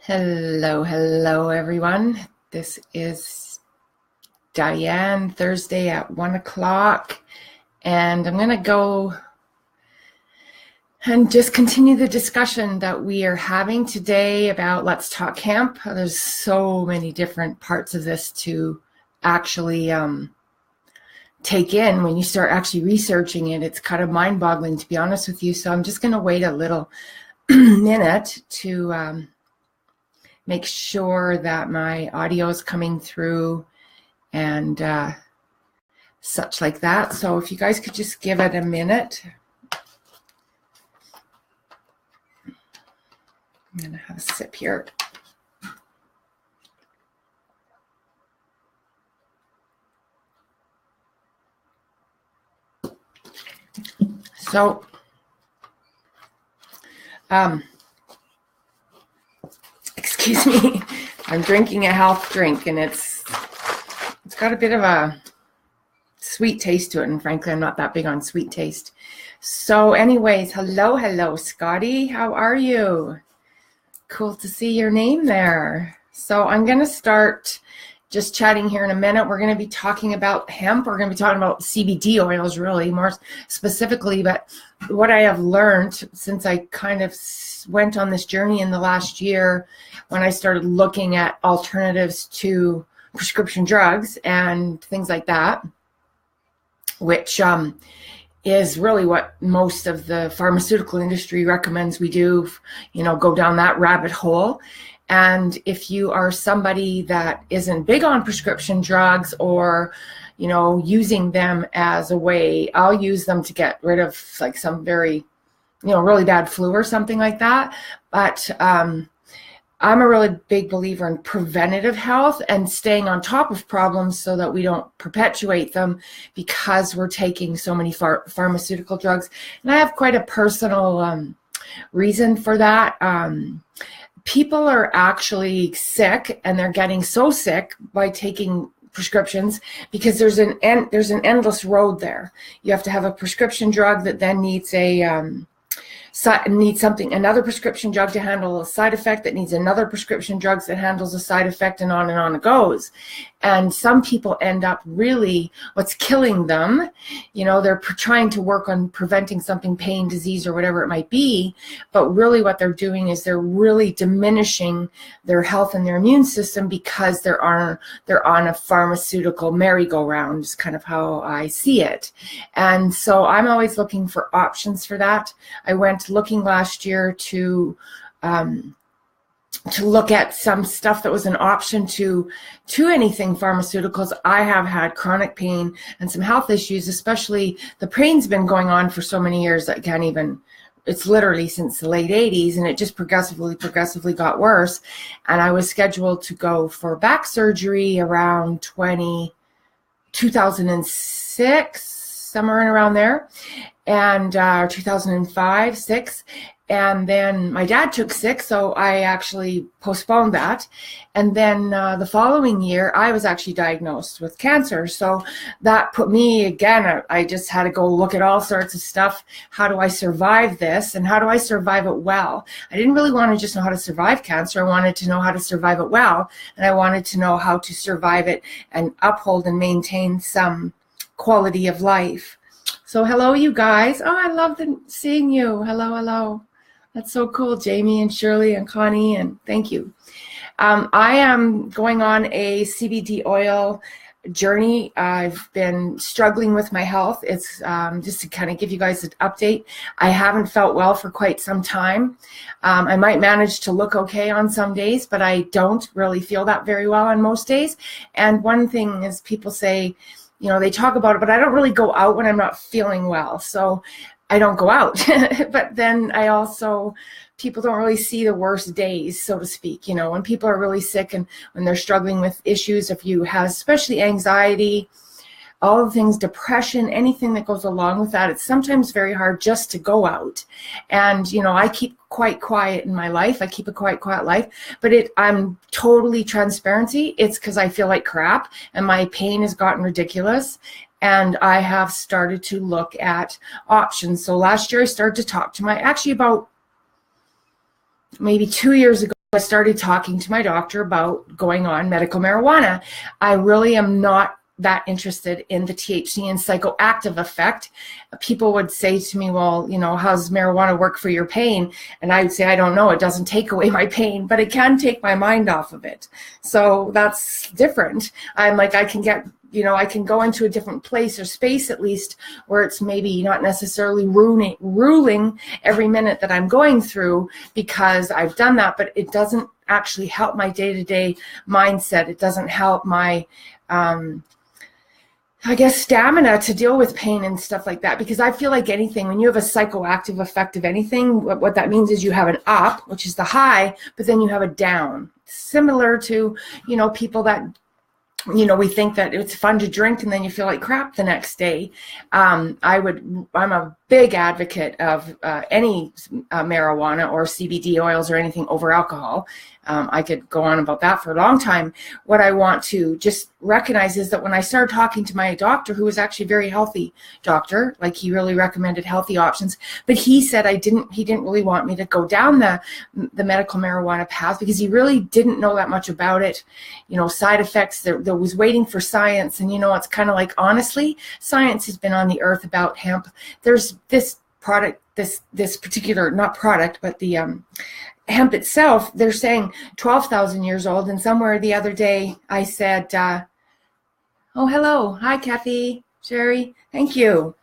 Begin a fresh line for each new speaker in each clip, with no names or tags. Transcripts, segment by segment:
Hello, everyone. This is Diane, Thursday at 1 o'clock, and I'm going to go and just continue the discussion that we are having today about Let's Talk Hemp. There's so many different parts of this to actually take in. When you start actually researching it, it's kind of mind-boggling, to be honest with you. So I'm just going to wait a little minute to make sure that my audio is coming through and such like that. So if you guys could just give it a minute. I'm going to have a sip here. So, excuse me, I'm drinking a health drink, and it's got a bit of a sweet taste to it, and frankly, I'm not that big on sweet taste. So anyways, hello, Scotty, how are you? Cool to see your name there. So I'm going to start just chatting here in a minute. We're going to be talking about hemp. We're going to be talking about CBD oils, really, more specifically, but what I have learned since I kind of went on this journey in the last year when I started looking at alternatives to prescription drugs and things like that, which is really what most of the pharmaceutical industry recommends we do, go down that rabbit hole. And if you are somebody that isn't big on prescription drugs or, using them as a way, I'll use them to get rid of like some very, really bad flu or something like that. But I'm a really big believer in preventative health and staying on top of problems so that we don't perpetuate them because we're taking so many pharmaceutical drugs. And I have quite a personal reason for that. People are actually sick, and they're getting so sick by taking prescriptions because there's an endless road there. You have to have a prescription drug that then needs another prescription drug to handle a side effect that needs another prescription drug that handles a side effect, and on it goes. And some people end up really, what's killing them, they're trying to work on preventing something, pain, disease, or whatever it might be, but really what they're doing is they're really diminishing their health and their immune system because they're on a pharmaceutical merry-go-round, is kind of how I see it. And so I'm always looking for options for that. I went looking last year to look at some stuff that was an option to anything pharmaceuticals. I have had chronic pain and some health issues, especially the pain's been going on for so many years that it's literally since the late 80s, and it just progressively got worse. And I was scheduled to go for back surgery around 2006, somewhere in around there, and 2005, 6. And then my dad took sick, so I actually postponed that. And then the following year, I was actually diagnosed with cancer. So that put me, again, I just had to go look at all sorts of stuff. How do I survive this? And how do I survive it well? I didn't really want to just know how to survive cancer. I wanted to know how to survive it well. And I wanted to know how to survive it and uphold and maintain some quality of life. So hello, you guys. Oh, I love seeing you. Hello. That's so cool, Jamie and Shirley and Connie, and thank you. I am going on a CBD oil journey. I've been struggling with my health. It's just to kind of give you guys an update. I haven't felt well for quite some time. I might manage to look okay on some days, but I don't really feel that very well on most days. And one thing is, people say, they talk about it, but I don't really go out when I'm not feeling well. So I don't go out. But then people don't really see the worst days, so to speak. When people are really sick and when they're struggling with issues, if you have especially anxiety, all the things, depression, anything that goes along with that, it's sometimes very hard just to go out. And, I keep quite quiet in my life. I keep a quite quiet life, but I'm totally transparency. It's because I feel like crap and my pain has gotten ridiculous. And I have started to look at options. So last year I started to talk to about maybe 2 years ago, I started talking to my doctor about going on medical marijuana. I really am not that interested in the THC and psychoactive effect. People would say to me, well, you know, how's marijuana work for your pain? And I would say, I don't know. It doesn't take away my pain, but it can take my mind off of it. So that's different. I'm like, I can get, you know, I can go into a different place or space at least where it's maybe not necessarily ruling every minute that I'm going through because I've done that, but it doesn't actually help my day-to-day mindset. It doesn't help my, I guess, stamina to deal with pain and stuff like that, because I feel like anything, when you have a psychoactive effect of anything, what that means is you have an up, which is the high, but then you have a down. Similar to, you know, people that, you know, we think that it's fun to drink and then you feel like crap the next day. I'm a big advocate of any marijuana or CBD oils or anything over alcohol. I could go on about that for a long time. What I want to just recognize is that when I started talking to my doctor, who was actually a very healthy doctor, like he really recommended healthy options, but he said he didn't really want me to go down the medical marijuana path because he really didn't know that much about it. You know, side effects, there was waiting for science. And, you know, it's kind of like, honestly, science has been on the earth about hemp. There's this product, this particular, not product, but the hemp itself, they're saying 12,000 years old. And somewhere the other day I said, oh, hello. Hi, Kathy, Sherry. Thank you.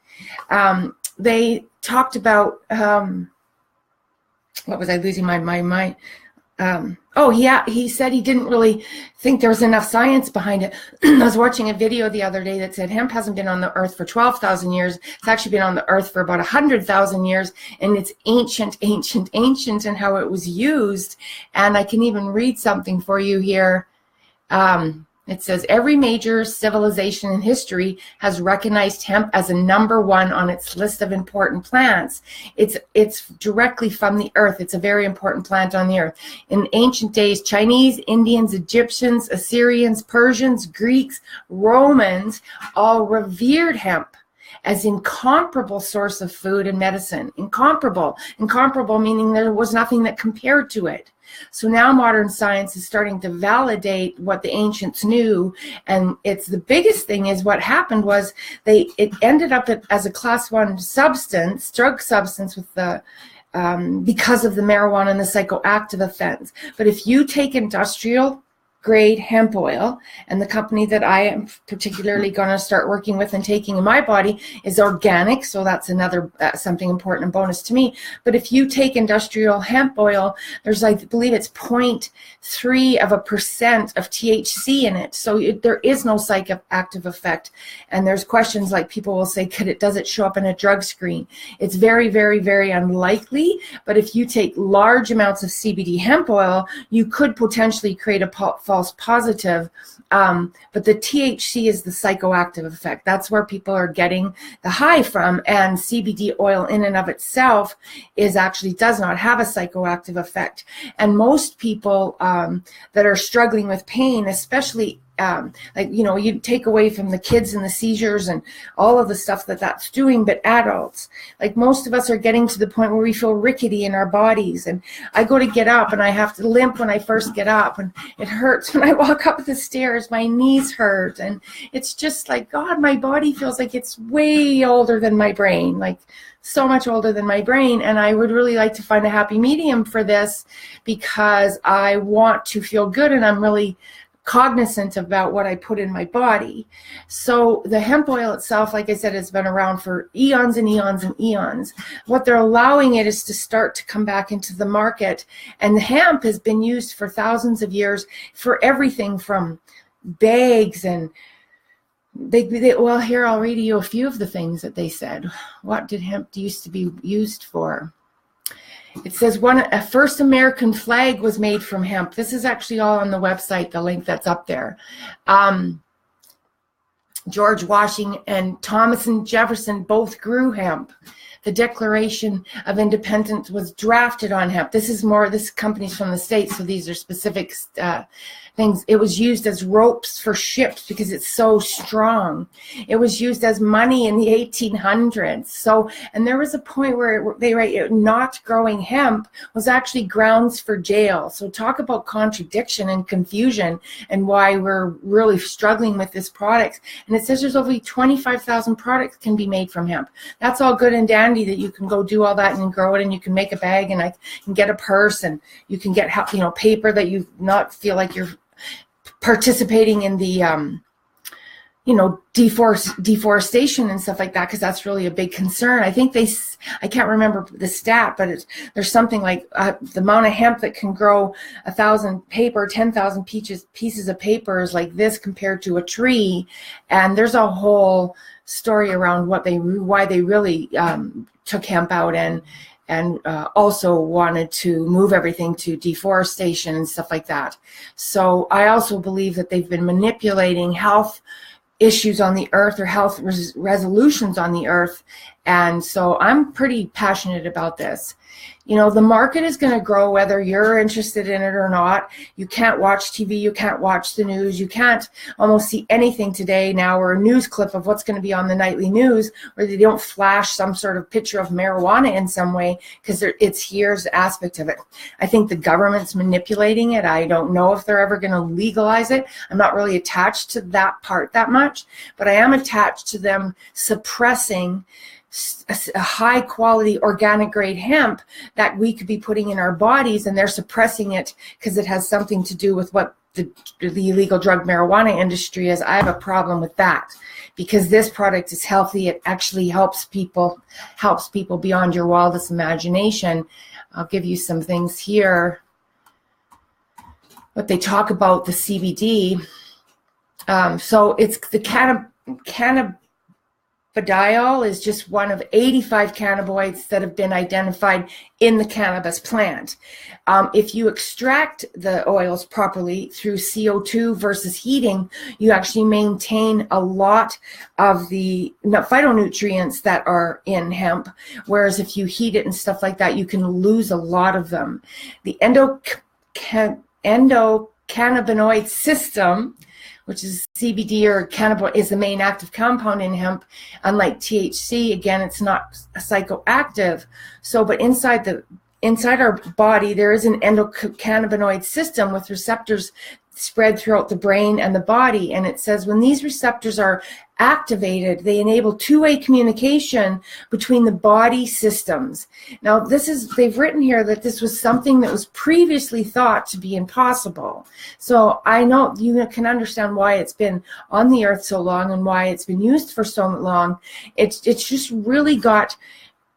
They talked about, what was I losing my mind? He said he didn't really think there was enough science behind it. I was watching a video the other day that said hemp hasn't been on the earth for 12,000 years. It's actually been on the earth for about 100,000 years, and it's ancient, and how it was used. And I can even read something for you here. It says, every major civilization in history has recognized hemp as a #1 on its list of important plants. It's directly from the earth. It's a very important plant on the earth. In ancient days, Chinese, Indians, Egyptians, Assyrians, Persians, Greeks, Romans all revered hemp as incomparable source of food and medicine. Incomparable meaning there was nothing that compared to it. So now modern science is starting to validate what the ancients knew, and it's the biggest thing is what happened was it ended up as a class 1 substance, drug substance, with the because of the marijuana and the psychoactive effects. But if you take industrial grade hemp oil, and the company that I am particularly going to start working with and taking in my body is organic, so that's another something important and bonus to me. But if you take industrial hemp oil, there's, I believe it's 0.3% of THC in it, so there is no psychoactive effect. And there's questions like people will say, does it show up in a drug screen? It's very, very, very unlikely, but if you take large amounts of CBD hemp oil, you could potentially create a false positive, but the THC is the psychoactive effect. That's where people are getting the high from, and CBD oil in and of itself does not have a psychoactive effect. And most people that are struggling with pain, especially you take away from the kids and the seizures and all of the stuff that's doing, but adults, like most of us are getting to the point where we feel rickety in our bodies. And I go to get up and I have to limp when I first get up, and it hurts when I walk up the stairs. My knees hurt, and it's just like, God, my body feels like it's way older than my brain, like so much older than my brain. And I would really like to find a happy medium for this, because I want to feel good, and I'm really cognizant about what I put in my body. So the hemp oil itself, like I said, has been around for eons and eons and eons. What they're allowing it is to start to come back into the market. And the hemp has been used for thousands of years for everything from bags and well, here, I'll read you a few of the things that they said. What did hemp used to be used for? It says a first American flag was made from hemp. This is actually all on the website, the link that's up there. George Washington and Thomas and Jefferson both grew hemp. the Declaration of Independence was drafted on hemp. This company's from the States, so these are specific things. It was used as ropes for ships because it's so strong. It was used as money in the 1800s. So, and there was a point where they write not growing hemp was actually grounds for jail. So talk about contradiction and confusion and why we're really struggling with this product. And it says there's over 25,000 products can be made from hemp. That's all good and dandy that you can go do all that and grow it, and you can make a bag, and I can get a purse, and you can get, paper that you not feel like you're participating in the deforestation and stuff like that, because that's really a big concern. I think I can't remember the stat, but there's something like the amount of hemp that can grow 10,000 pieces of paper is like this compared to a tree. And there's a whole story around why they really took hemp out and also wanted to move everything to deforestation and stuff like that. So I also believe that they've been manipulating health issues on the earth, or health resolutions on the earth. And so I'm pretty passionate about this. The market is going to grow whether you're interested in it or not. You can't watch TV, you can't watch the news, you can't almost see anything today now, or a news clip of what's going to be on the nightly news, where they don't flash some sort of picture of marijuana in some way, because it's here's the aspect of it. I think the government's manipulating it. I don't know if they're ever going to legalize it. I'm not really attached to that part that much, but I am attached to them suppressing a high quality organic grade hemp that we could be putting in our bodies, and they're suppressing it because it has something to do with what the illegal drug marijuana industry is. I have a problem with that, because this product is healthy. It actually helps people beyond your wildest imagination. I'll give you some things here. What they talk about the CBD. So it's the cannabidiol is just one of 85 cannabinoids that have been identified in the cannabis plant. If you extract the oils properly through CO2 versus heating, you actually maintain a lot of the phytonutrients that are in hemp, whereas if you heat it and stuff like that, you can lose a lot of them. The endocannabinoid system, which is CBD or cannabinoid, is the main active compound in hemp. Unlike THC, again, it's not psychoactive. So, but inside our body, there is an endocannabinoid system with receptors spread throughout the brain and the body. And it says when these receptors are activated, they enable two-way communication between the body systems. Now, they've written here that this was something that was previously thought to be impossible. So I know you can understand why it's been on the earth so long and why it's been used for so long. It's just really got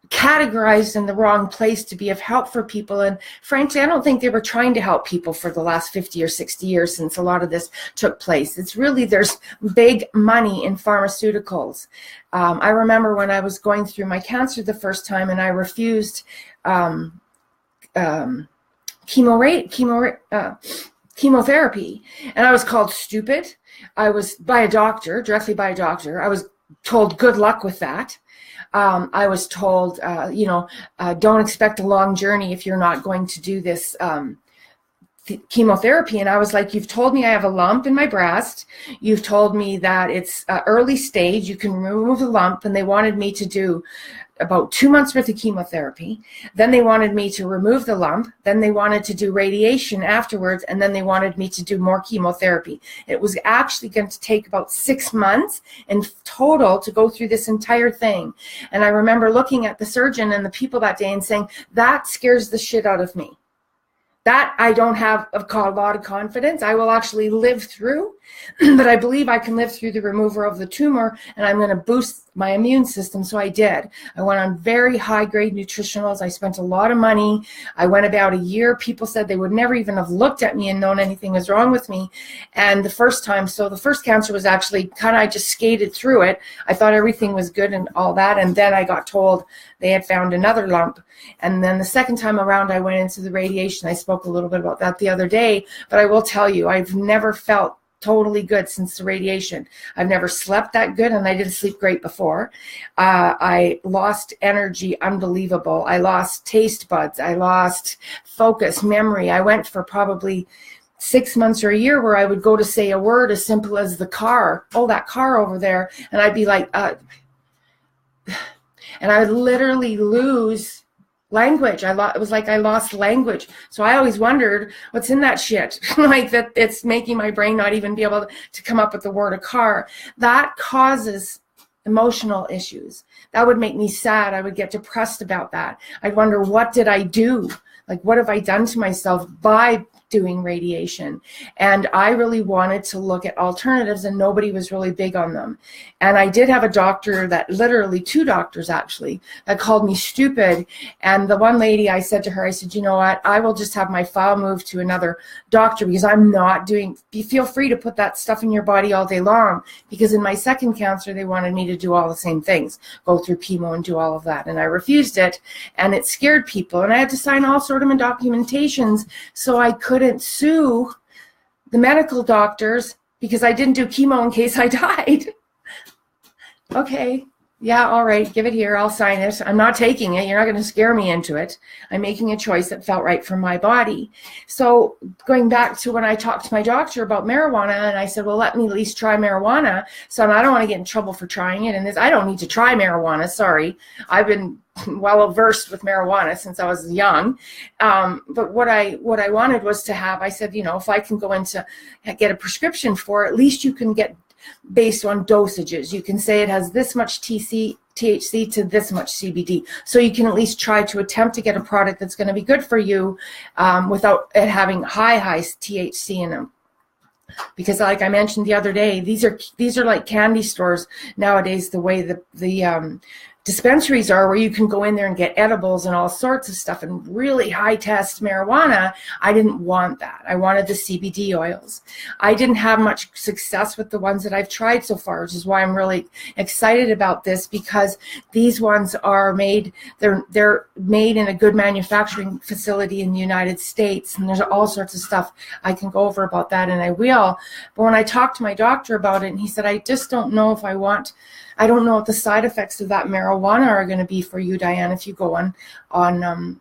categorized in the wrong place to be of help for people. And frankly, I don't think they were trying to help people for the last 50 or 60 years since a lot of this took place. It's really, there's big money in pharmaceuticals. I remember when I was going through my cancer the first time, and I refused chemotherapy, and I was called stupid. I was directly by a doctor. I was told good luck with that. I was told, don't expect a long journey if you're not going to do this chemotherapy. And I was like, you've told me I have a lump in my breast. You've told me that it's early stage. You can remove the lump. And they wanted me to do about 2 months worth of chemotherapy. Then they wanted me to remove the lump. Then they wanted to do radiation afterwards. And then they wanted me to do more chemotherapy. It was actually going to take about 6 months in total to go through this entire thing. And I remember looking at the surgeon and the people that day and saying, that scares the shit out of me. That I don't have a lot of confidence. I will actually live through, but I believe I can live through the removal of the tumor, and I'm going to boost my immune system. So I did. I went on very high-grade nutritionals. I spent a lot of money. I went about a year. People said they would never even have looked at me and known anything was wrong with me. And the first cancer was actually I just skated through it. I thought everything was good and all that, and then I got told they had found another lump. And then the second time around, I went into the radiation. I spoke a little bit about that the other day, but I will tell you, I've never felt totally good since the radiation. I've never slept that good, and I didn't sleep great before. I lost energy, unbelievable. I lost taste buds. I lost focus, memory. I went for probably 6 months or a year where I would go to say a word as simple as the car. Oh, that car over there. And I'd be like, and I would literally lose language. It was like I lost language. So I always wondered what's in that shit. Like that it's making my brain not even be able to come up with the word a car. That causes emotional issues. That would make me sad. I would get depressed about that. I'd wonder, what did I do? Like, what have I done to myself by doing radiation? And I really wanted to look at alternatives, and nobody was really big on them. And I did have a doctor that, literally 2 doctors actually, that called me stupid. And the one lady, I said to her, I said, you know what, I will just have my file moved to another doctor, because I'm not doing, feel free to put that stuff in your body all day long, because in my second cancer, they wanted me to do all the same things, go through chemo and do all of that. And I refused it, and it scared people. And I had to sign all sort of documentations, so I couldn't sue the medical doctors because I didn't do chemo in case I died. Okay, yeah, all right, give it here, I'll sign it. I'm not taking it. You're not going to scare me into it. I'm making a choice that felt right for my body. So going back to when I talked to my doctor about marijuana, and I said, well, let me at least try marijuana. So I don't want to get in trouble for trying it. And I don't need to try marijuana, sorry. I've been well versed with marijuana since I was young. But what I wanted was to have, I said, you know, if I can go into get a prescription for it, at least you can get based on dosages. You can say it has this much THC to this much CBD. So you can at least try to attempt to get a product that's going to be good for you without it having high THC in them. Because like I mentioned the other day, these are like candy stores nowadays, the way the dispensaries are, where you can go in there and get edibles and all sorts of stuff and really high test marijuana. I didn't want that. I wanted the CBD oils. I didn't have much success with the ones that I've tried so far, which is why I'm really excited about this, because these ones are made, they're made in a good manufacturing facility in the United States, and there's all sorts of stuff I can go over about that, and I will. But when I talked to my doctor about it, and he said, I just don't know if I don't know what the side effects of that marijuana are going to be for you, Diane, if you go on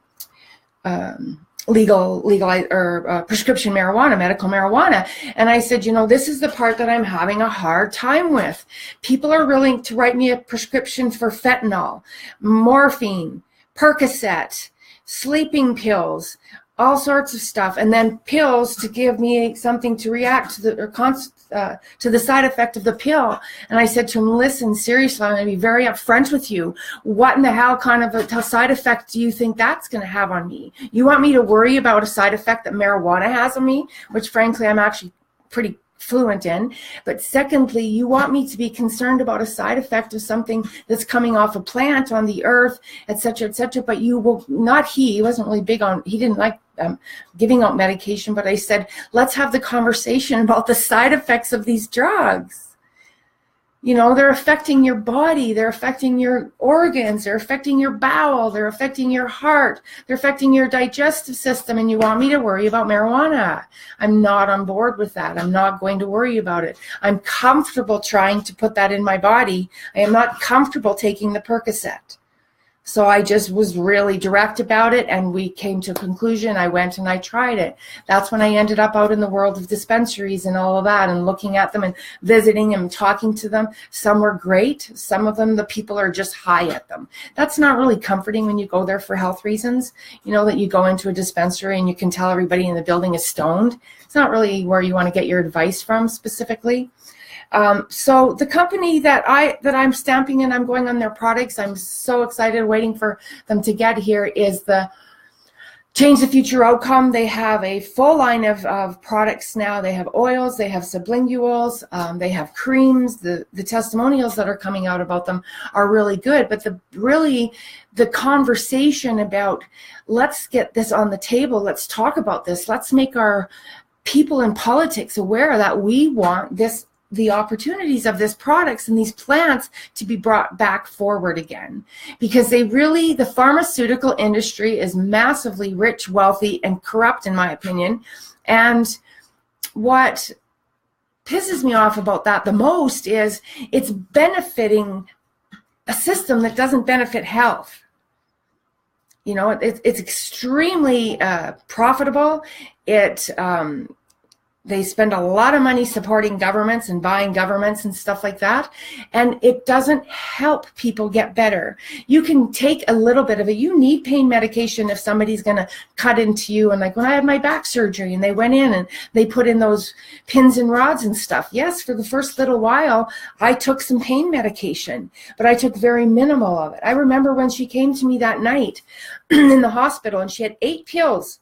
legal or prescription marijuana, medical marijuana. And I said, you know, this is the part that I'm having a hard time with. People are willing to write me a prescription for fentanyl, morphine, Percocet, sleeping pills, all sorts of stuff, and then pills to give me something to react to the side effect of the pill. And I said to him, listen, seriously, I'm going to be very upfront with you. What in the hell kind of a side effect do you think that's going to have on me? You want me to worry about a side effect that marijuana has on me, which frankly I'm actually pretty fluent in. But secondly, you want me to be concerned about a side effect of something that's coming off a plant on the earth, et cetera, but you will not, he wasn't really big on, he didn't like giving out medication, but I said, let's have the conversation about the side effects of these drugs. You know, they're affecting your body, they're affecting your organs, they're affecting your bowel, they're affecting your heart, they're affecting your digestive system, and you want me to worry about marijuana. I'm not on board with that. I'm not going to worry about it. I'm comfortable trying to put that in my body. I am not comfortable taking the Percocet. So I just was really direct about it, and we came to a conclusion. I went and I tried it. That's when I ended up out in the world of dispensaries and all of that, and looking at them and visiting them, talking to them. Some were great. Some of them, the people are just high at them. That's not really comforting when you go there for health reasons. You know, that you go into a dispensary and you can tell everybody in the building is stoned. It's not really where you want to get your advice from specifically. So the company that I'm stamping and I'm going on their products, I'm so excited waiting for them to get here, is the Change the Future Outcome. They have a full line of products now. They have oils, they have sublinguals, they have creams. The testimonials that are coming out about them are really good, but the conversation about, let's get this on the table, let's talk about this, let's make our people in politics aware that we want the opportunities of these products and these plants to be brought back forward again, because the pharmaceutical industry is massively rich, wealthy, and corrupt, in my opinion. And what pisses me off about that the most is it's benefiting a system that doesn't benefit health. You know, it's extremely profitable. They spend a lot of money supporting governments and buying governments and stuff like that. And it doesn't help people get better. You can take a little bit of it. You need pain medication if somebody's going to cut into you. And like when I had my back surgery and they went in and they put in those pins and rods and stuff. Yes, for the first little while, I took some pain medication, but I took very minimal of it. I remember when she came to me that night in the hospital and she had 8 pills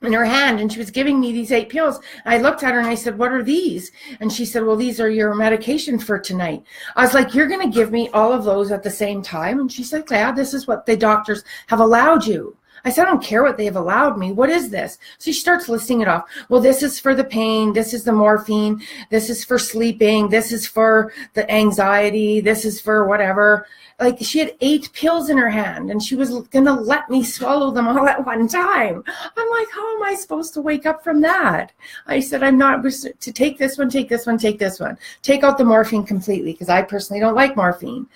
in her hand, and she was giving me these 8 pills. I looked at her and I said, what are these? And she said, well, these are your medication for tonight. I was like, you're going to give me all of those at the same time? And she said, yeah, this is what the doctors have allowed you. I said, I don't care what they have allowed me. What is this? So she starts listing it off. Well, this is for the pain. This is the morphine. This is for sleeping. This is for the anxiety. This is for whatever. Like, she had 8 pills in her hand and she was going to let me swallow them all at one time. I'm like, how am I supposed to wake up from that? I said, I'm not to take this one, take this one, take this one. Take out the morphine completely because I personally don't like morphine.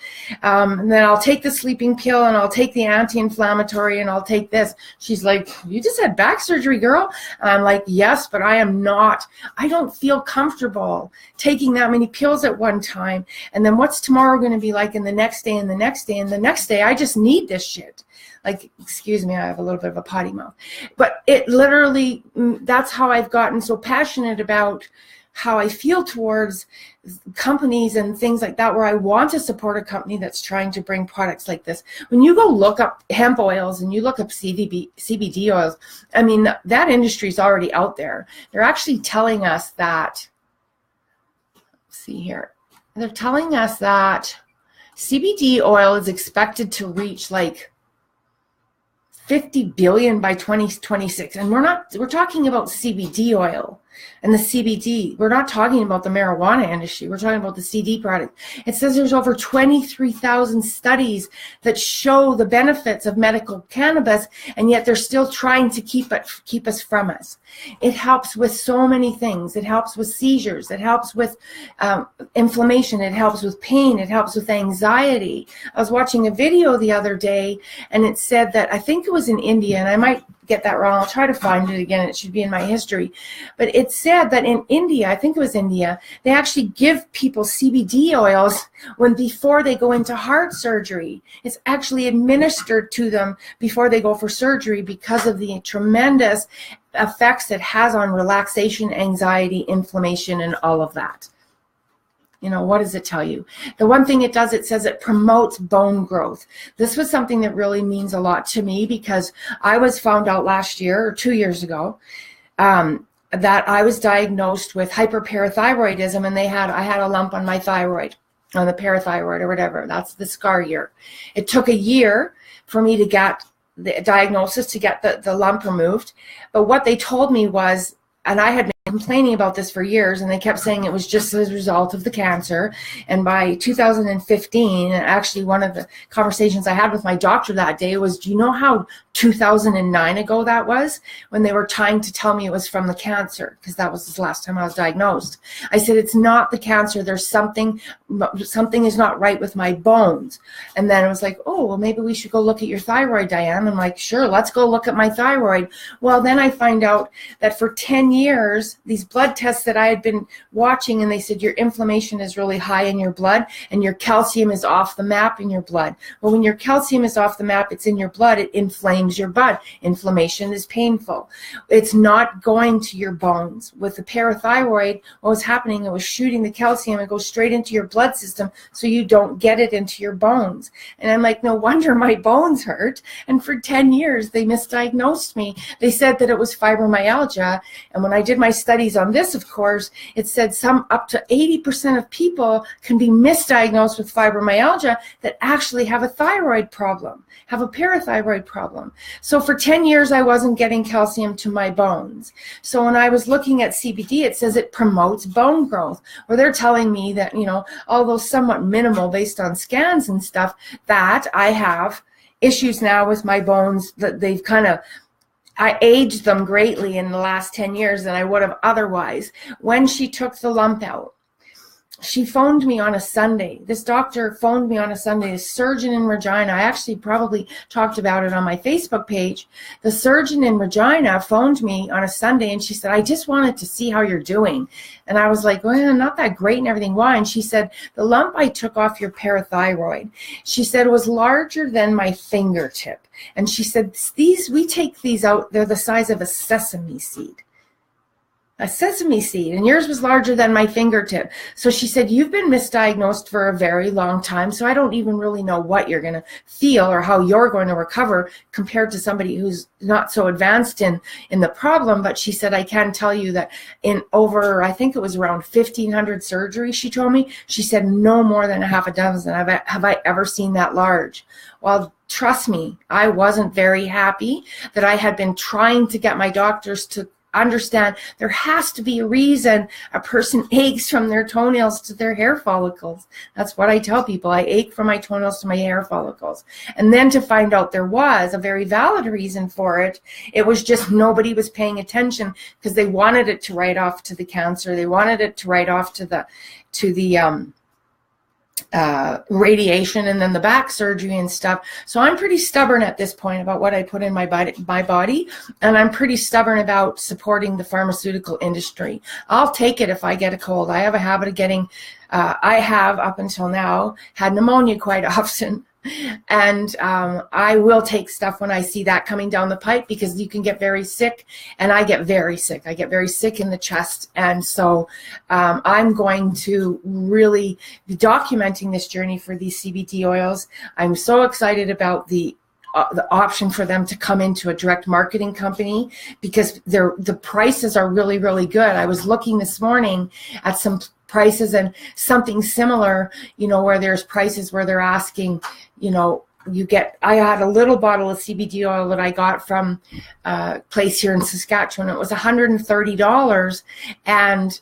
And then I'll take the sleeping pill and I'll take the anti-inflammatory and I'll take this. She's like, you just had back surgery, girl. And I'm like, yes, but I don't feel comfortable taking that many pills at one time. And then what's tomorrow going to be like, in the next day and the next day and the next day? I just need this shit. Like, excuse me, I have a little bit of a potty mouth. But it literally, that's how I've gotten so passionate about how I feel towards companies and things like that, where I want to support a company that's trying to bring products like this. When you go look up hemp oils and you look up CBD oils, I mean, that industry is already out there. They're actually telling us that, let's see here, they're telling us that CBD oil is expected to reach like 50 billion by 2026. And we're talking about CBD oil and the CBD. We're not talking about the marijuana industry. We're talking about the CD product. It says there's over 23,000 studies that show the benefits of medical cannabis, and yet they're still trying to keep us from us. It helps with so many things. It helps with seizures. It helps with inflammation. It helps with pain. It helps with anxiety. I was watching a video the other day, and it said that, I think it was in India, and I might get that wrong. I'll try to find it again. It should be in my history. But it said that in India, I think it was India, they actually give people CBD oils before they go into heart surgery. It's actually administered to them before they go for surgery because of the tremendous effects it has on relaxation, anxiety, inflammation, and all of that. You know, what does it tell you? The one thing it does, it says it promotes bone growth. This was something that really means a lot to me, because I was found out last year or 2 years ago that I was diagnosed with hyperparathyroidism, and I had a lump on my thyroid, on the parathyroid or whatever. That's the scar year. It took a year for me to get the diagnosis, to get the lump removed. But what they told me was, and I had been complaining about this for years, and they kept saying it was just as a result of the cancer. And by 2015, actually one of the conversations I had with my doctor that day was, do you know how 2009 ago that was, when they were trying to tell me it was from the cancer, because that was the last time I was diagnosed. I said, it's not the cancer. There's something is not right with my bones. And then it was like, oh, well, maybe we should go look at your thyroid, Diane. I'm like, sure, let's go look at my thyroid. Well, then I find out that for 10 years, these blood tests that I had been watching, and they said your inflammation is really high in your blood and your calcium is off the map in your blood. Well, when your calcium is off the map, it's in your blood, it inflames your blood. Inflammation is painful. It's not going to your bones. With the parathyroid, what was happening, it was shooting the calcium and goes straight into your blood system, so you don't get it into your bones. And I'm like, no wonder my bones hurt. And for 10 years, they misdiagnosed me. They said that it was fibromyalgia. And when I did my studies on this, of course, it said up to 80% of people can be misdiagnosed with fibromyalgia that actually have a thyroid problem, have a parathyroid problem. So for 10 years, I wasn't getting calcium to my bones. So when I was looking at CBD, it says it promotes bone growth. Well, they're telling me that, you know, although somewhat minimal based on scans and stuff, that I have issues now with my bones, that they've kind of I aged them greatly in the last 10 years than I would have otherwise. When she took the lump out, she phoned me on a Sunday. This doctor phoned me on a Sunday, a surgeon in Regina. I actually probably talked about it on my Facebook page. The surgeon in Regina phoned me on a Sunday and she said, I just wanted to see how you're doing. And I was like, well, not that great and everything. Why? And she said, the lump I took off your parathyroid, she said, was larger than my fingertip. And she said, we take these out, they're the size of a sesame seed. A sesame seed, and yours was larger than my fingertip. So she said, you've been misdiagnosed for a very long time, so I don't even really know what you're going to feel or how you're going to recover compared to somebody who's not so advanced in the problem. But she said, I can tell you that in over, I think it was around 1,500 surgeries, she told me, she said, no more than a half a dozen have I ever seen that large. Well, trust me, I wasn't very happy that I had been trying to get my doctors to understand there has to be a reason a person aches from their toenails to their hair follicles. That's what I tell people. I ache from my toenails to my hair follicles. And then to find out there was a very valid reason for it, it was just nobody was paying attention because they wanted it to write off to the cancer. They wanted it to write off to the radiation and then the back surgery and stuff. So I'm pretty stubborn at this point about what I put in my body, and I'm pretty stubborn about supporting the pharmaceutical industry. I'll take it if I get a cold. I have a habit of getting, I have up until now had pneumonia quite often. And I will take stuff when I see that coming down the pipe because you can get very sick, and I get very sick. I get very sick in the chest. And so I'm going to really be documenting this journey for these CBD oils. I'm so excited about the option for them to come into a direct marketing company because the prices are really, really good. I was looking this morning at some prices and something similar, where there's prices where they're asking, I had a little bottle of CBD oil that I got from a place here in Saskatchewan. It was $130, and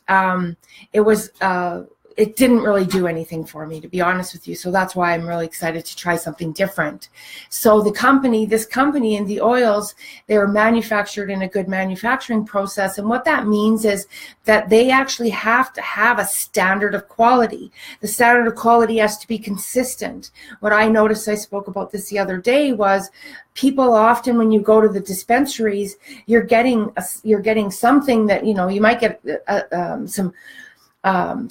it didn't really do anything for me, to be honest with you. So that's why I'm really excited to try something different. So this company and the oils, they are manufactured in a good manufacturing process. And what that means is that they actually have to have a standard of quality. The standard of quality has to be consistent. What I noticed, I spoke about this the other day, was people often, when you go to the dispensaries, you're getting something that, you might get some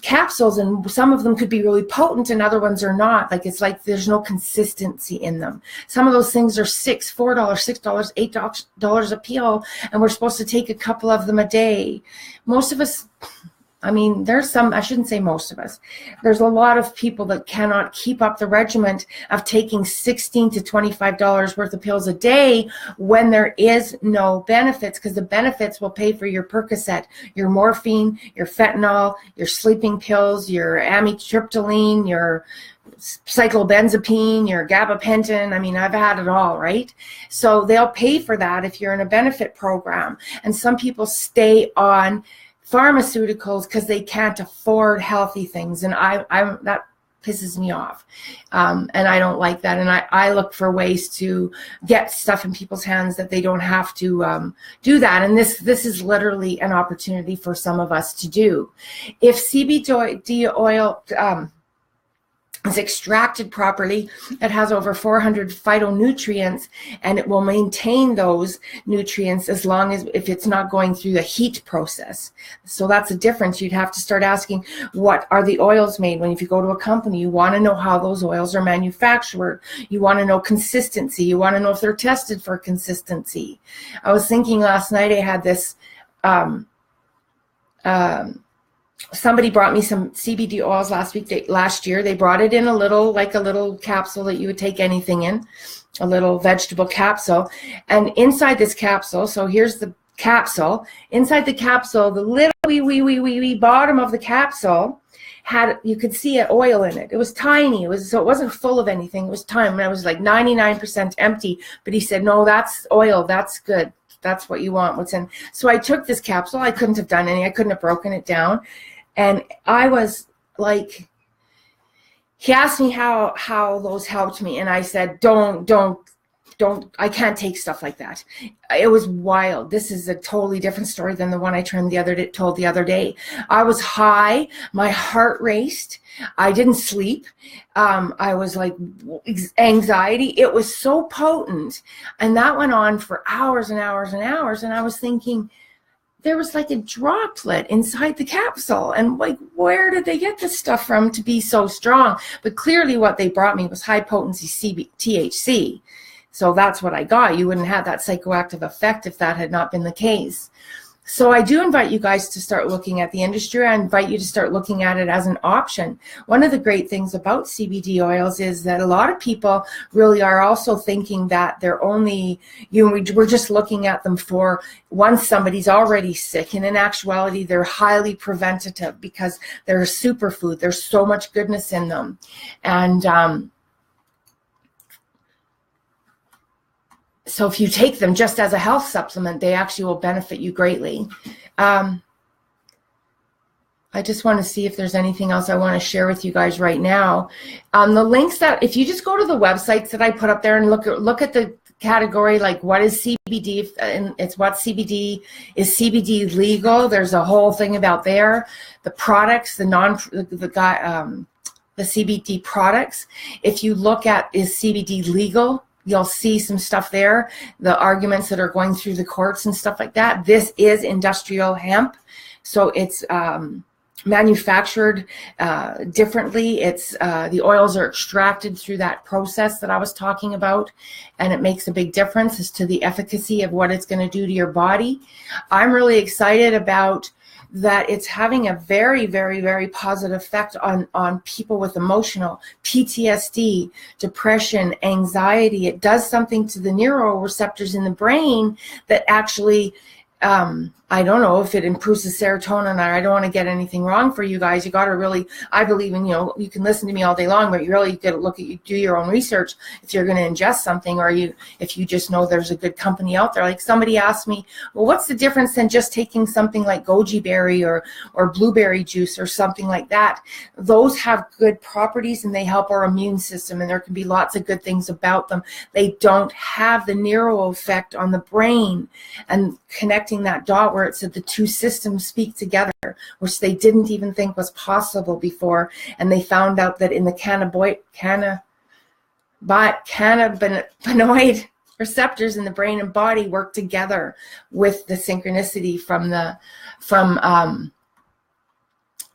capsules, and some of them could be really potent and other ones are not. It's like there's no consistency in them. Some of those things are $4, $6, $8 a pill, and we're supposed to take a couple of them a day. Most of us, there's some, I shouldn't say most of us, there's a lot of people that cannot keep up the regimen of taking $16 to $25 worth of pills a day when there is no benefits, because the benefits will pay for your Percocet, your morphine, your fentanyl, your sleeping pills, your amitriptyline, your cyclobenzapine, your gabapentin. I've had it all, right? So they'll pay for that if you're in a benefit program. And some people stay on pharmaceuticals because they can't afford healthy things, and that pisses me off, and I don't like that. And I look for ways to get stuff in people's hands that they don't have to do that. And this is literally an opportunity for some of us to do. If CBD oil is extracted properly, it has over 400 phytonutrients, and it will maintain those nutrients as long as if it's not going through the heat process. So that's a difference. You'd have to start asking, what are the oils made? If you go to a company, you want to know how those oils are manufactured. You want to know consistency. You want to know if they're tested for consistency. I was thinking last night, I had this somebody brought me some CBD oils last year. They brought it in a little capsule that you would take anything in, a little vegetable capsule. And inside this capsule, so here's the capsule. Inside the capsule, the little wee bottom of the capsule you could see an oil in it. It was tiny. So it wasn't full of anything. It was tiny. And I was like 99% empty. But he said, no, that's oil. That's good. That's what you want. What's in? So I took this capsule. I couldn't have done any. I couldn't have broken it down. And I was like, he asked me how those helped me. And I said, don't I can't take stuff like that. It was wild. This is a totally different story than the one I told the other day. I was high. My heart raced. I didn't sleep. I was like anxiety. It was so potent. And that went on for hours and hours and hours. And I was thinking, there was like a droplet inside the capsule. And like, where did they get this stuff from to be so strong? But clearly what they brought me was high potency THC. So that's what I got. You wouldn't have that psychoactive effect if that had not been the case. So I do invite you guys to start looking at the industry. I invite you to start looking at it as an option. One of the great things about CBD oils is that a lot of people really are also thinking that they're only, we're just looking at them for once somebody's already sick. And in actuality, they're highly preventative because they're a superfood. There's so much goodness in them. And so if you take them just as a health supplement, they actually will benefit you greatly. I just want to see if there's anything else I want to share with you guys right now. The links that, if you just go to the websites that I put up there and look at the category, like what is CBD, and it's what CBD, is CBD legal? There's a whole thing about there. The products, the CBD products. If you look at, is CBD legal? You'll see some stuff there, the arguments that are going through the courts and stuff like that. This is industrial hemp, so it's manufactured differently. It's the oils are extracted through that process that I was talking about, and it makes a big difference as to the efficacy of what it's going to do to your body. I'm really excited about that. It's having a very, very, very positive effect on people with emotional PTSD, depression, anxiety. It does something to the neuroreceptors in the brain that actually, I don't know if it improves the serotonin. I don't want to get anything wrong for you guys. You got to really, I believe in, you can listen to me all day long, but you really got to look at, you do your own research if you're going to ingest something, or if you just know there's a good company out there. Like somebody asked me, well, what's the difference than just taking something like goji berry or blueberry juice or something like that? Those have good properties and they help our immune system, and there can be lots of good things about them. They don't have the neuro effect on the brain, and connecting that dot where it said the two systems speak together, which they didn't even think was possible before. And they found out that in the cannabinoid receptors in the brain and body work together with the synchronicity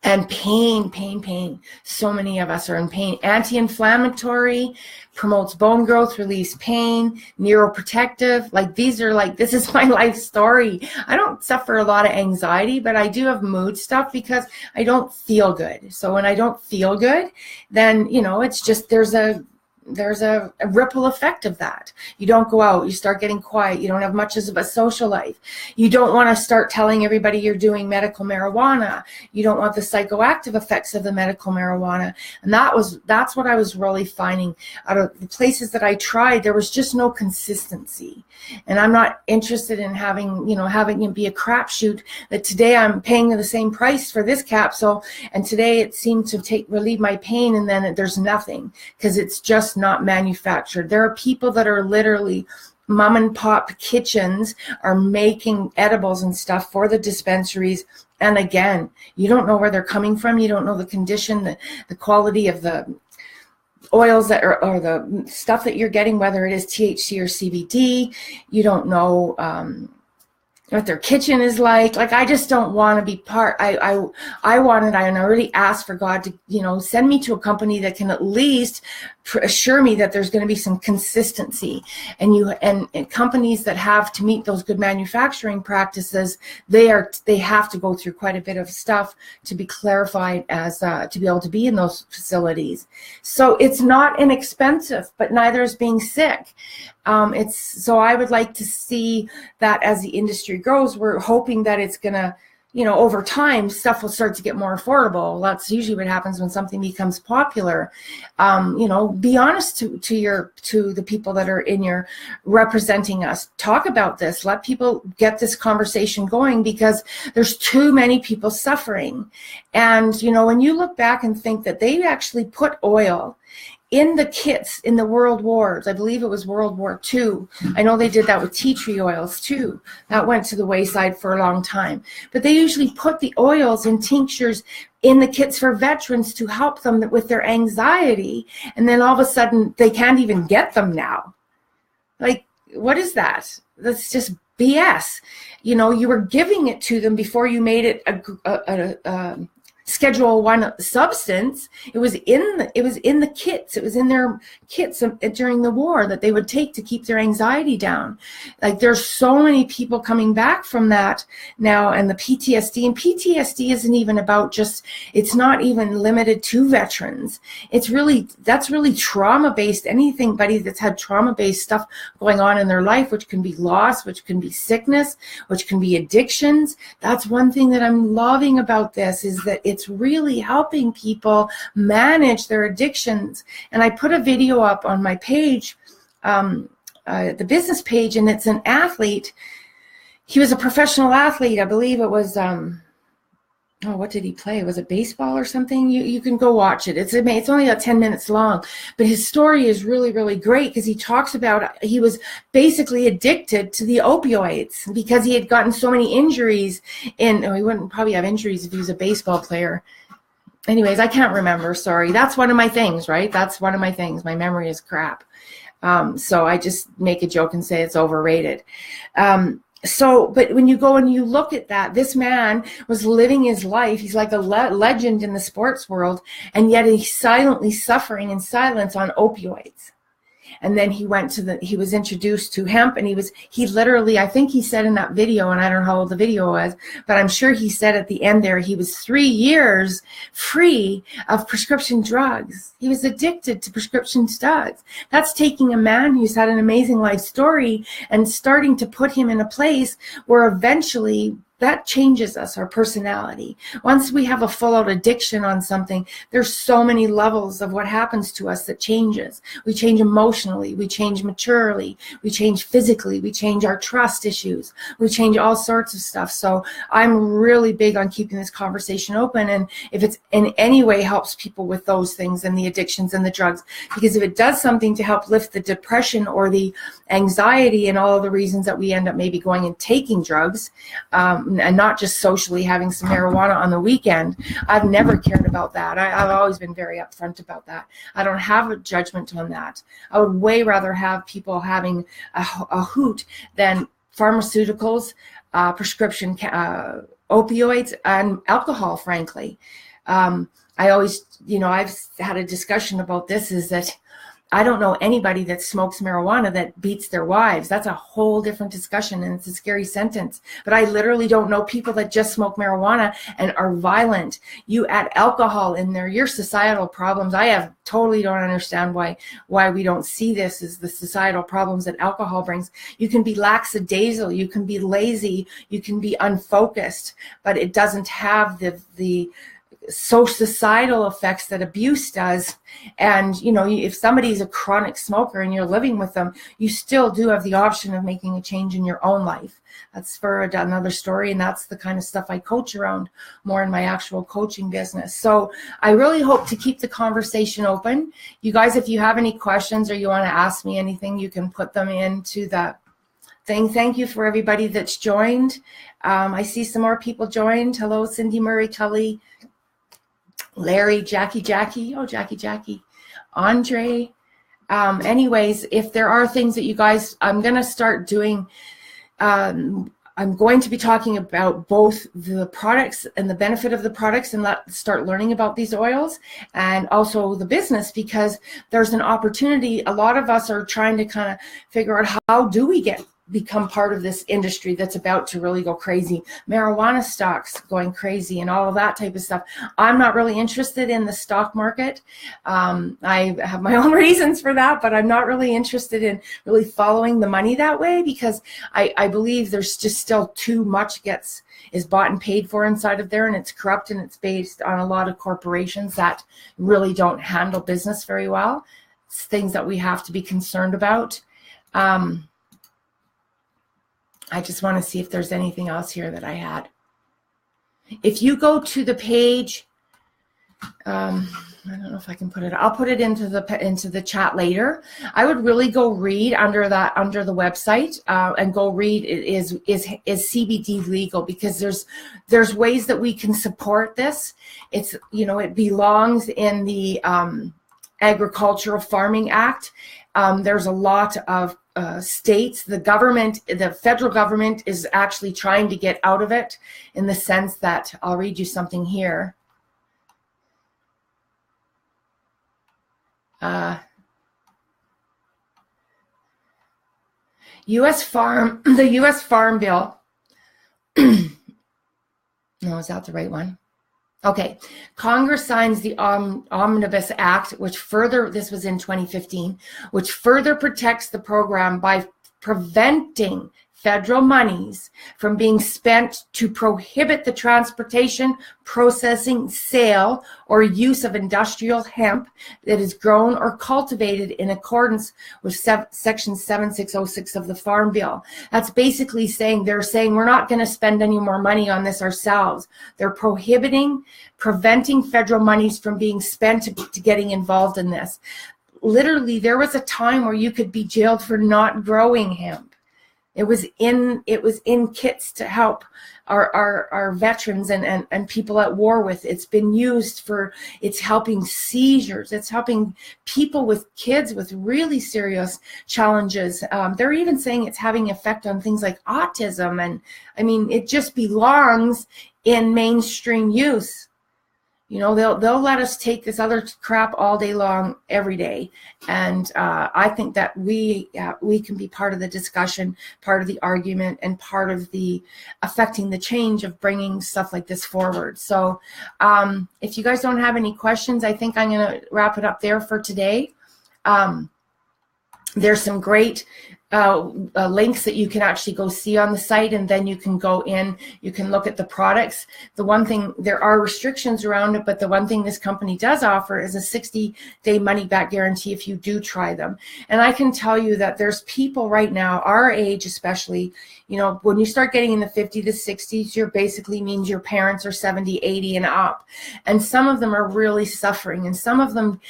and pain. So many of us are in pain. Anti-inflammatory, promotes bone growth, release pain, neuroprotective. This is my life story. I don't suffer a lot of anxiety, but I do have mood stuff because I don't feel good. So when I don't feel good, then, it's just, there's a ripple effect of that. You don't go out, you start getting quiet, you don't have much of a social life. You don't want to start telling everybody you're doing medical marijuana. You don't want the psychoactive effects of the medical marijuana. And that's what I was really finding. Out of the places that I tried, there was just no consistency. And I'm not interested in having it be a crapshoot that today I'm paying the same price for this capsule, and today it seemed to relieve my pain, and then there's nothing, because it's just not manufactured. There are people that are literally mom and pop kitchens are making edibles and stuff for the dispensaries. And again, you don't know where they're coming from. You don't know the condition, the quality of the oils that are, or the stuff that you're getting, whether it is THC or CBD. You don't know what their kitchen is like. I just don't want to be part. I already asked for God to, send me to a company that can at least assure me that there's going to be some consistency. And companies that have to meet those good manufacturing practices, they have to go through quite a bit of stuff to be clarified as to be able to be in those facilities. So it's not inexpensive, but neither is being sick. So I would like to see that as the industry grows. We're hoping that it's going to, over time, stuff will start to get more affordable. That's usually what happens when something becomes popular. Be honest to the people that are in your representing us. Talk about this. Let people get this conversation going, because there's too many people suffering. And, when you look back and think that they actually put oil in the kits in the world wars. I believe it was World War II. I know they did that with tea tree oils too. That went to the wayside for a long time. But they usually put the oils and tinctures in the kits for veterans to help them with their anxiety. And then all of a sudden they can't even get them now. Like, what is that? That's just BS. You know, you were giving it to them before you made it a Schedule 1 substance. It was in the kits. It was in their kits during the war that they would take to keep their anxiety down. Like, there's so many people coming back from that now, and the PTSD. And PTSD isn't even about just, it's not even limited to veterans. That's really trauma-based. Anybody that's had trauma-based stuff going on in their life, which can be loss, which can be sickness, which can be addictions. That's one thing that I'm loving about this, is that it's really helping people manage their addictions. And I put a video up on my page, the business page, and it's an athlete. He was a professional athlete. I believe it was, what did he play? Was it baseball or something? You can go watch it. It's amazing. It's only about 10 minutes long, but his story is really, really great, because he talks about, he was basically addicted to the opioids because he had gotten so many injuries he wouldn't probably have injuries if he was a baseball player. Anyways, I can't remember. Sorry. That's one of my things, right? That's one of my things. My memory is crap. So I just make a joke and say it's overrated. But when you go and you look at that, this man was living his life. He's like a legend in the sports world, and yet he's silently suffering in silence on opioids. And then he was introduced to hemp, and he literally, I think he said in that video, and I don't know how old the video was, but I'm sure he said at the end there, he was 3 years free of prescription drugs. He was addicted to prescription drugs. That's taking a man who's had an amazing life story and starting to put him in a place where eventually that changes us, our personality. Once we have a full-out addiction on something, there's so many levels of what happens to us that changes. We change emotionally, we change maturely, we change physically, we change our trust issues, we change all sorts of stuff. So I'm really big on keeping this conversation open, and if it's in any way helps people with those things and the addictions and the drugs, because if it does something to help lift the depression or the anxiety and all of the reasons that we end up maybe going and taking drugs, and not just socially having some marijuana on the weekend. I've never cared about that. I've always been very upfront about that. I don't have a judgment on that. I would way rather have people having a hoot than pharmaceuticals, prescription opioids, and alcohol, frankly. I always, I've had a discussion about this, is that I don't know anybody that smokes marijuana that beats their wives. That's a whole different discussion, and it's a scary sentence. But I literally don't know people that just smoke marijuana and are violent. You add alcohol in there, your societal problems. I totally don't understand why we don't see this as the societal problems that alcohol brings. You can be lackadaisical, you can be lazy, you can be unfocused, but it doesn't have the societal effects that abuse does. And if somebody's a chronic smoker and you're living with them, you still do have the option of making a change in your own life. That's for another story, and that's the kind of stuff I coach around more in my actual coaching business. So I really hope to keep the conversation open. You guys, if you have any questions or you want to ask me anything, you can put them into the thing. Thank you for everybody that's joined. I see some more people joined. Hello, Cindy Murray, Kelly, Larry, Jackie, oh, Jackie, Andre. Anyways, if there are things that you guys, I'm going to start doing, I'm going to be talking about both the products and the benefit of the products, and start learning about these oils, and also the business, because there's an opportunity. A lot of us are trying to kind of figure out, how do we become part of this industry that's about to really go crazy. Marijuana stocks going crazy and all of that type of stuff. I'm not really interested in the stock market. I have my own reasons for that, but I'm not really interested in really following the money that way, because I believe there's just still too much is bought and paid for inside of there, and it's corrupt, and it's based on a lot of corporations that really don't handle business very well. It's things that we have to be concerned about. I just want to see if there's anything else here that I had. If you go to the page, I don't know if I can put it. I'll put it into the chat later. I would really go read under the website and go read is CBD legal, because there's ways that we can support this. It's, you know, it belongs in the Agricultural Farming Act. There's a lot of states, the federal government is actually trying to get out of it, in the sense that, I'll read you something here. The U.S. Farm Bill. No, is that the right one? Okay. Congress signs the Omnibus Act, this was in 2015, which further protects the program by preventing federal monies from being spent to prohibit the transportation, processing, sale, or use of industrial hemp that is grown or cultivated in accordance with Section 7606 of the Farm Bill. That's basically saying, they're saying we're not going to spend any more money on this ourselves. They're preventing federal monies from being spent to getting involved in this. Literally, there was a time where you could be jailed for not growing hemp. It was in kits to help our veterans and people at war with. It's been used it's helping seizures. It's helping people with kids with really serious challenges. They're even saying it's having effect on things like autism. And I mean, it just belongs in mainstream use. You know, they'll let us take this other crap all day long, every day. And I think that we can be part of the discussion, part of the argument, and part of the affecting the change of bringing stuff like this forward. So if you guys don't have any questions, I think I'm going to wrap it up there for today. There's some great links that you can actually go see on the site, and then you can go in, you can look at the products. The one thing, there are restrictions around it, but the one thing this company does offer is a 60-day money-back guarantee if you do try them. And I can tell you that there's people right now, our age especially, you know, when you start getting in the 50s to 60s, you're basically means your parents are 70, 80 and up. And some of them are really suffering, and some of them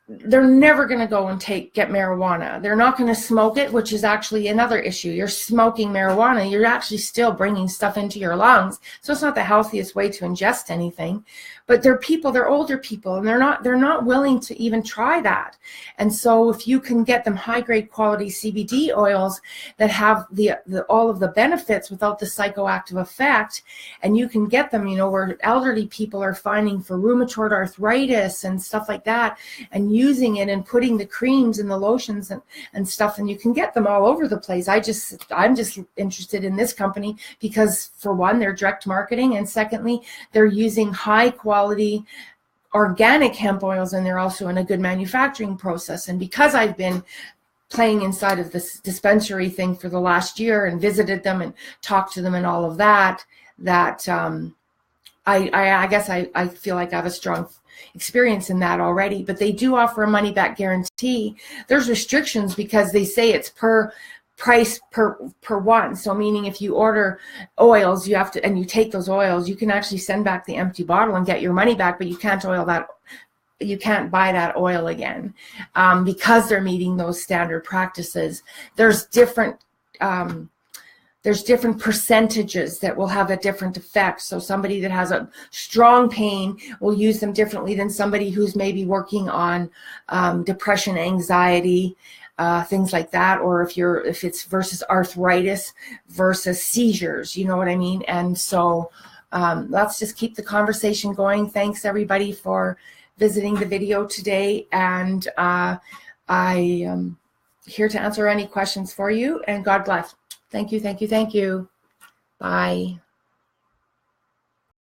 they're never going to go and get marijuana. They're not going to smoke it, which is actually another issue. You're smoking marijuana, you're actually still bringing stuff into your lungs. So it's not the healthiest way to ingest anything. But they're older people, and they're not willing to even try that. And so if you can get them high-grade quality CBD oils that have all of the benefits without the psychoactive effect, and you can get them, you know, where elderly people are finding for rheumatoid arthritis and stuff like that, and using it and putting the creams and the lotions and stuff, and you can get them all over the place. I'm just interested in this company because, for one, they're direct marketing, and secondly, they're using high quality organic hemp oils, and they're also in a good manufacturing process. And because I've been playing inside of this dispensary thing for the last year and visited them and talked to them and all of that, I guess I feel like I have a strong experience in that already. But they do offer a money back guarantee. There's restrictions because they say it's per price per one. So meaning if you order oils, you have to, and you take those oils, you can actually send back the empty bottle and get your money back, but you can't buy that oil again because they're meeting those standard practices. There's different percentages that will have a different effect. So somebody that has a strong pain will use them differently than somebody who's maybe working on depression, anxiety, things like that, or if it's versus arthritis versus seizures, you know what I mean? And so let's just keep the conversation going. Thanks everybody for visiting the video today, and I am here to answer any questions for you, and God bless. Thank you, thank you, thank you. Bye.